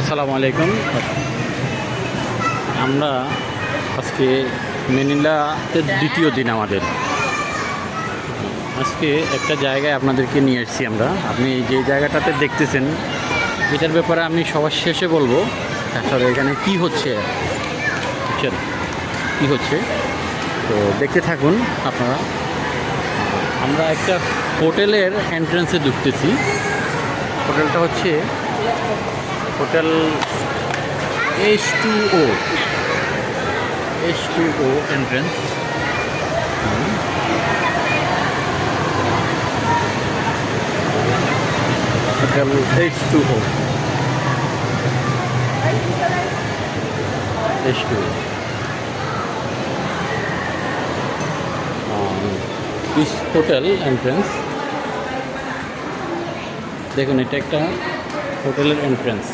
আসসালামু আলাইকুম। আমরা আজকে ম্যানিলাতে দ্বিতীয় দিন আমাদের। আজকে একটা জায়গায় আপনাদেরকে নিয়ে এসেছি আমরা। আপনি যে জায়গাটাতে দেখতেছেন এটার ব্যাপারে আমি সবার শেষে বলবো। আসলে এখানে কি হচ্ছে বুঝছেন, কী হচ্ছে তো দেখতে থাকুন আপনারা। আমরা একটা হোটেলের এন্ট্রান্সে ঢুকতেছি। হোটেলটা হচ্ছে hotel H2O entrance. Hotel H2O this hotel entrance. দেখুন এটা একটা হোটেলের এন্ট্রেন্স।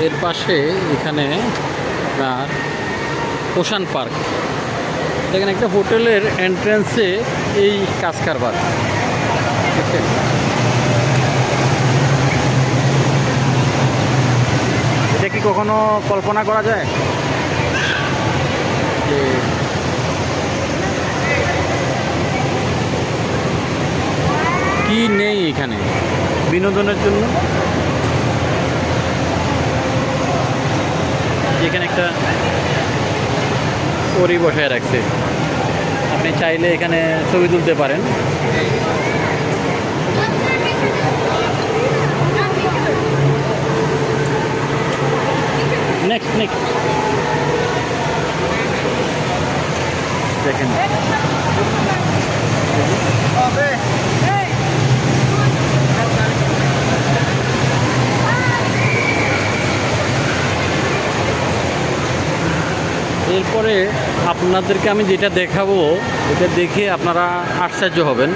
এর পাশে এখানে আপনার ওশান পার্ক। দেখেন একটা হোটেলের এন্ট্রেন্সে এই কাজ কারবার, ঠিক আছে। এটা কি কখনো কল্পনা করা যায় যে কি নেই এখানে বিনোদনের জন্য? এখানে একটা পরি বসায় রাখছে, আপনি চাইলে এখানে ছবি তুলতে পারেন। নেক্সট দেখেন এরপরে আপনাদেরকে আমি যেটা দেখাবো এটা দেখে আপনারা আশ্চর্য হবেন।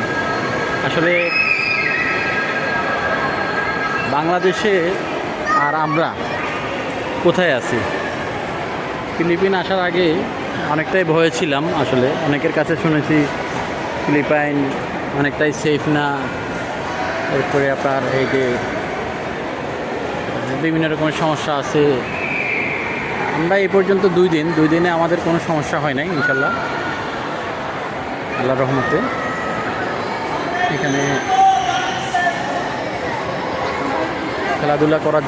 আসলে বাংলাদেশে আর আমরা কোথায় আছি। ফিলিপিন আসার আগে অনেকটাই ভয়ে ছিলাম। আসলে অনেকের কাছে শুনেছি ফিলিপাইন অনেকটাই সেফ না। এরপরে আপনার এই যে বিভিন্ন রকমের সমস্যা আছে। আমরা এই পর্যন্ত দুই দিনে আমাদের কোনো সমস্যা হয় নাই ইনশাল্লাহ, আল্লাহর রহমতে। এখানে খেলাধুলা করার